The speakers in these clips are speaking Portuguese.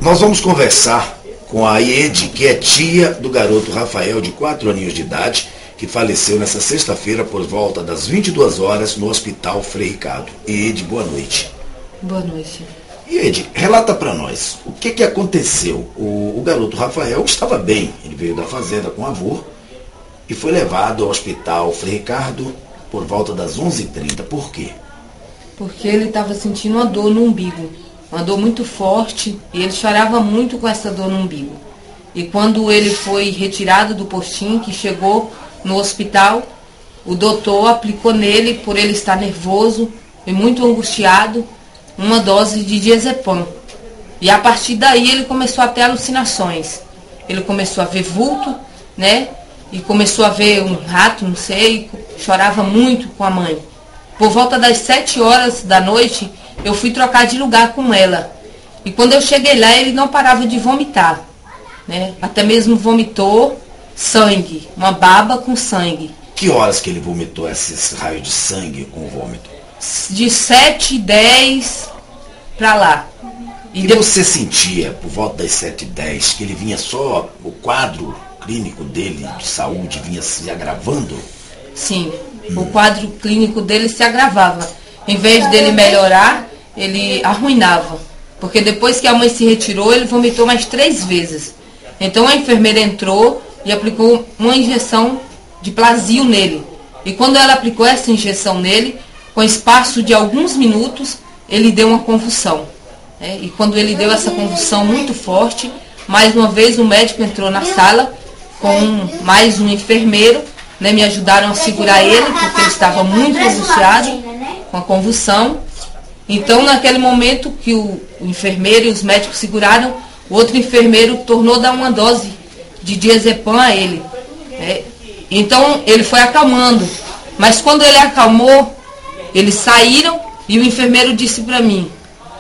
Nós vamos conversar com a Iede, que é tia do garoto Rafael, de 4 aninhos de idade, que faleceu nessa sexta-feira por volta das 22 horas no Hospital Frei Ricardo. Iede, boa noite. Boa noite. Iede, relata para nós, o que aconteceu? O garoto Rafael estava bem, ele veio da fazenda com o avô e foi levado ao Hospital Frei Ricardo por volta das 11h30. Por quê? Porque ele estava sentindo uma dor no umbigo, uma dor muito forte, e ele chorava muito com essa dor no umbigo. E quando ele foi retirado do postinho, que chegou no hospital, o doutor aplicou nele, por ele estar nervoso e muito angustiado, uma dose de diazepam. E a partir daí ele começou a ter alucinações. Ele começou a ver vulto, né? E começou a ver um rato, não sei, chorava muito com a mãe. Por volta das 7 horas da noite, eu fui trocar de lugar com ela. E quando eu cheguei lá, ele não parava de vomitar, né? Até mesmo vomitou sangue, uma baba com sangue. Que horas que ele vomitou esses raios de sangue com o vômito? De 7h10 para lá. E você sentia, por volta das 7h10, que ele vinha só, o quadro clínico dele de saúde vinha se agravando? Sim, o quadro clínico dele se agravava. Em vez dele melhorar, ele arruinava. Porque depois que a mãe se retirou, ele vomitou mais 3 vezes. Então a enfermeira entrou e aplicou uma injeção de Plasio nele. E quando ela aplicou essa injeção nele, com espaço de alguns minutos, ele deu uma convulsão. E quando ele deu essa convulsão muito forte, mais uma vez o médico entrou na sala com mais um enfermeiro, né, me ajudaram a segurar ele, porque ele estava muito angustiado com a convulsão. Então, naquele momento que o enfermeiro e os médicos seguraram, o outro enfermeiro tornou dar uma dose de diazepam a ele. Então, ele foi acalmando. Mas quando ele acalmou, eles saíram e o enfermeiro disse para mim: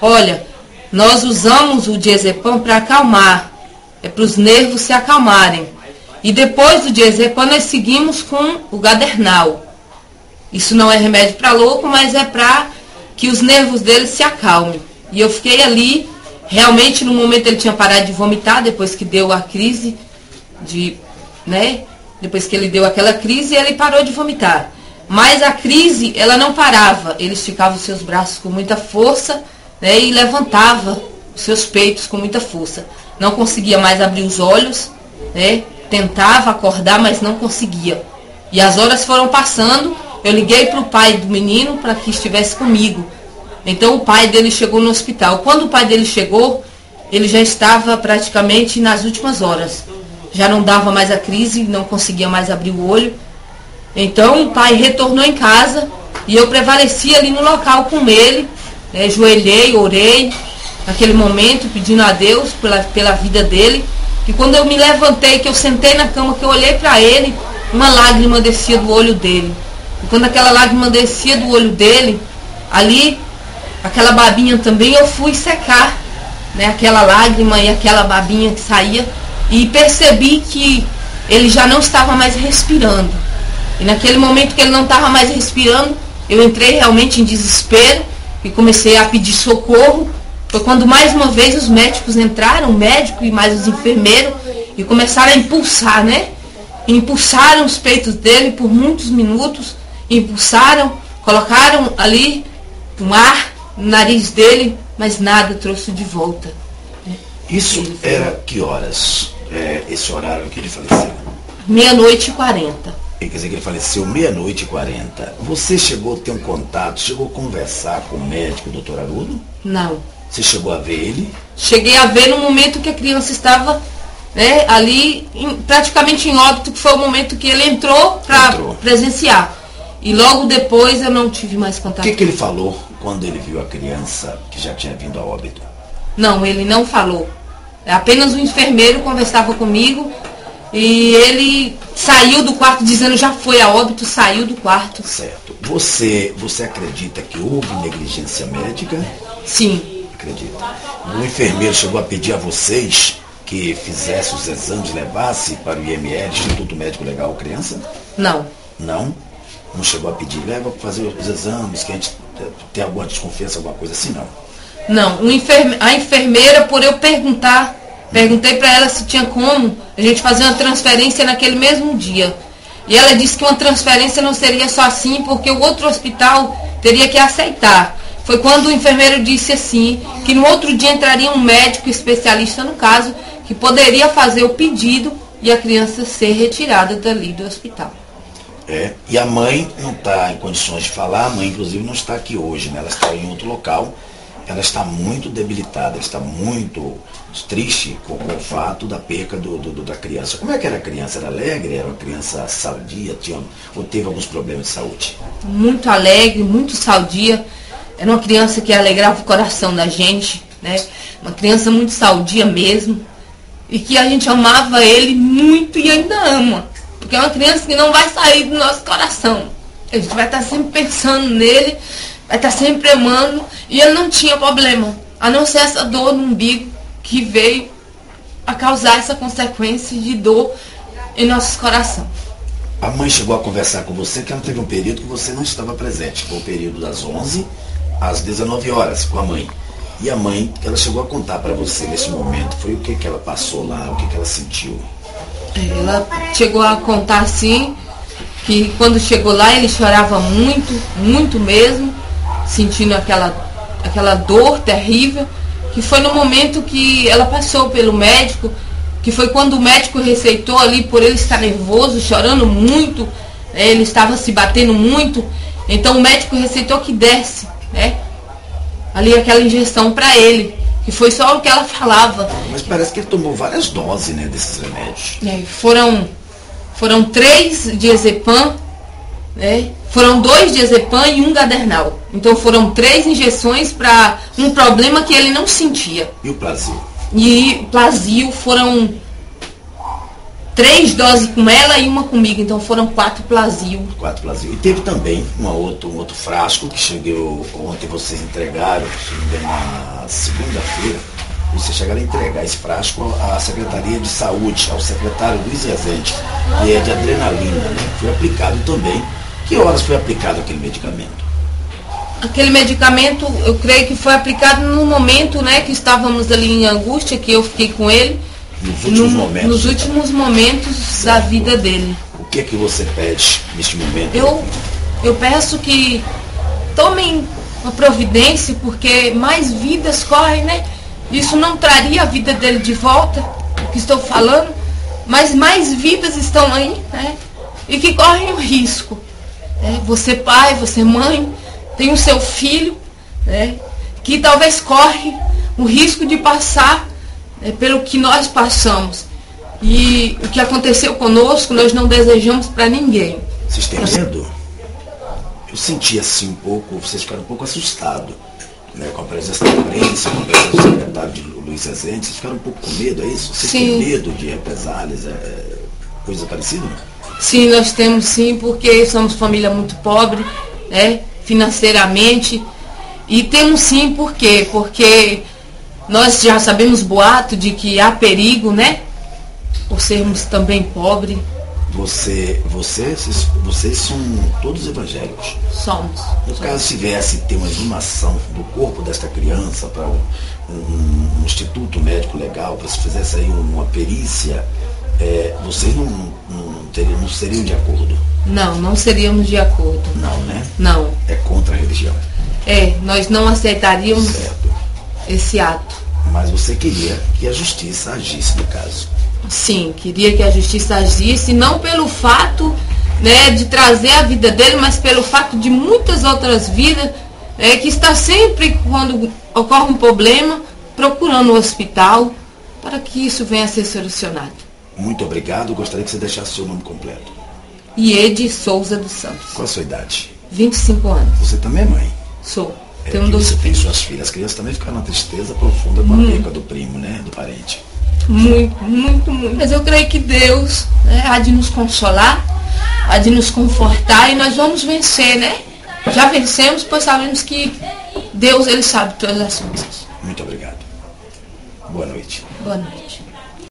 olha, nós usamos o diazepam para acalmar, é para os nervos se acalmarem. E depois do diazepam nós seguimos com o Gadernal. Isso não é remédio para louco, mas é para que os nervos dele se acalmem. E eu fiquei ali, realmente no momento ele tinha parado de vomitar, depois que deu a crise, depois que ele deu aquela crise, ele parou de vomitar. Mas a crise, ela não parava. Ele esticava os seus braços com muita força, né, e levantava os seus peitos com muita força. Não conseguia mais abrir os olhos, né, tentava acordar, mas não conseguia. E as horas foram passando, eu liguei para o pai do menino para que estivesse comigo. Então o pai dele chegou no hospital. Quando o pai dele chegou, ele já estava praticamente nas últimas horas. Já não dava mais a crise, não conseguia mais abrir o olho. Então o pai retornou em casa e eu prevaleci ali no local com ele, né, joelhei, orei, naquele momento, pedindo a Deus pela vida dele. E quando eu me levantei, que eu sentei na cama, que eu olhei para ele, uma lágrima descia do olho dele. E quando aquela lágrima descia do olho dele, ali, aquela babinha também, eu fui secar, né, aquela lágrima e aquela babinha que saía, e percebi que ele já não estava mais respirando. E naquele momento que ele não estava mais respirando, eu entrei realmente em desespero e comecei a pedir socorro. Foi quando mais uma vez os médicos entraram, o médico e mais os enfermeiros, e começaram a impulsar, né? Impulsaram os peitos dele por muitos minutos, impulsaram, colocaram ali um ar no nariz dele, mas nada trouxe de volta. Isso era que horas, esse horário que ele faleceu? 00h40. Quer dizer que ele faleceu 00h40. Você chegou a ter um contato, chegou a conversar com o médico, o doutor Haroldo? Não. Você chegou a ver ele? Cheguei a ver no momento que a criança estava, né, ali, praticamente em óbito, que foi o momento que ele entrou para presenciar. E logo depois eu não tive mais contato. O que ele falou quando ele viu a criança que já tinha vindo a óbito? Não, ele não falou. Apenas o enfermeiro conversava comigo e ele saiu do quarto dizendo já foi a óbito, saiu do quarto. Certo. Você acredita que houve negligência médica? Sim. Acredita. O enfermeiro chegou a pedir a vocês que fizesse os exames, levasse para o IML, Instituto Médico Legal Criança? Não. Não? Não chegou a pedir, leva para fazer os exames, que a gente tem alguma desconfiança, alguma coisa assim, não? Não, a enfermeira, por eu perguntei para ela se tinha como a gente fazer uma transferência naquele mesmo dia. E ela disse que uma transferência não seria só assim, porque o outro hospital teria que aceitar. Foi quando o enfermeiro disse assim, que no outro dia entraria um médico especialista no caso, que poderia fazer o pedido e a criança ser retirada dali do hospital. E a mãe não está em condições de falar, a mãe inclusive não está aqui hoje, né? Ela está em outro local, ela está muito debilitada, ela está muito triste com o fato da perca da criança. Como é que era a criança? Era alegre? Era uma criança saudia? Ou teve alguns problemas de saúde? Muito alegre, muito saudia. Era uma criança que alegrava o coração da gente, né? Uma criança muito saudia mesmo. E que a gente amava ele muito e ainda ama. Porque é uma criança que não vai sair do nosso coração. A gente vai estar sempre pensando nele, vai estar sempre amando. E ele não tinha problema, a não ser essa dor no umbigo que veio a causar essa consequência de dor em nosso coração. A mãe chegou a conversar com você que ela teve um período que você não estava presente. Foi o período das 11 às 19 horas com a mãe. E a mãe, ela chegou a contar para você nesse momento, foi o que ela passou lá, o que ela sentiu? Ela chegou a contar assim, que quando chegou lá ele chorava muito, muito mesmo, sentindo aquela dor terrível, que foi no momento que ela passou pelo médico, que foi quando o médico receitou ali, por ele estar nervoso, chorando muito, né, ele estava se batendo muito, então o médico receitou que desse, né, ali aquela injeção para ele, que foi só o que ela falava. Mas parece que ele tomou várias doses, né, desses remédios. Foram 3 diazepam, né? Foram 2 diazepam e 1 gadernal. Então foram 3 injeções para um problema que ele não sentia. E o Plasil? E Plasil foram 3 doses com ela e 1 comigo. Então foram 4 Plasil. 4 Plasil. E teve também um outro frasco que chegou ontem, vocês entregaram, na segunda-feira. Vocês chegaram a entregar esse frasco à Secretaria de Saúde, ao secretário Luiz Rezende, que é de adrenalina, né? Foi aplicado também. Que horas foi aplicado aquele medicamento? Aquele medicamento, eu creio que foi aplicado no momento, né, que estávamos ali em angústia, que eu fiquei com ele. Nos últimos momentos? Nos últimos momentos da vida dele. O que é que você pede neste momento? Eu peço que tomem uma providência, porque mais vidas correm, né? Isso não traria a vida dele de volta, o que estou falando, mas mais vidas estão aí, né? E que correm o risco. Você pai, você mãe, tem o seu filho, né? Que talvez corre o risco de passar pelo que nós passamos. E o que aconteceu conosco, nós não desejamos para ninguém. Vocês têm medo? Eu senti assim um pouco, vocês ficaram um pouco assustados, né, com a presença da imprensa, com a presença do secretário de Luiz Rezende. Vocês ficaram um pouco com medo, é isso? Vocês têm medo de represálias, coisa parecida? Sim, nós temos sim, porque somos família muito pobre, né, financeiramente. E temos sim, por quê? Porque nós já sabemos boato de que há perigo, né? Por sermos também pobres. Vocês são todos evangélicos? Somos. No caso, se viesse ter uma exumação do corpo desta criança para um instituto médico legal, para se fizesse aí uma perícia, vocês não seriam de acordo? Não seríamos de acordo. Não, né? Não. É contra a religião. Nós não aceitaríamos esse ato. Mas você queria que a justiça agisse no caso? Sim, queria que a justiça agisse, não pelo fato, né, de trazer a vida dele, mas pelo fato de muitas outras vidas, que está sempre, quando ocorre um problema, procurando o hospital para que isso venha a ser solucionado. Muito obrigado. Gostaria que você deixasse seu nome completo. Iede Souza dos Santos. Qual a sua idade? 25 anos. Você também é mãe? Sou. Tenho 2 filhos. Você tem suas filhas. As crianças também ficaram na tristeza profunda com a perca do primo, né? Do parente. Muito, muito, muito. Mas eu creio que Deus, né, há de nos consolar, há de nos confortar e nós vamos vencer, né? Já vencemos, pois sabemos que Deus, Ele sabe todas as coisas. Muito obrigado. Boa noite. Boa noite.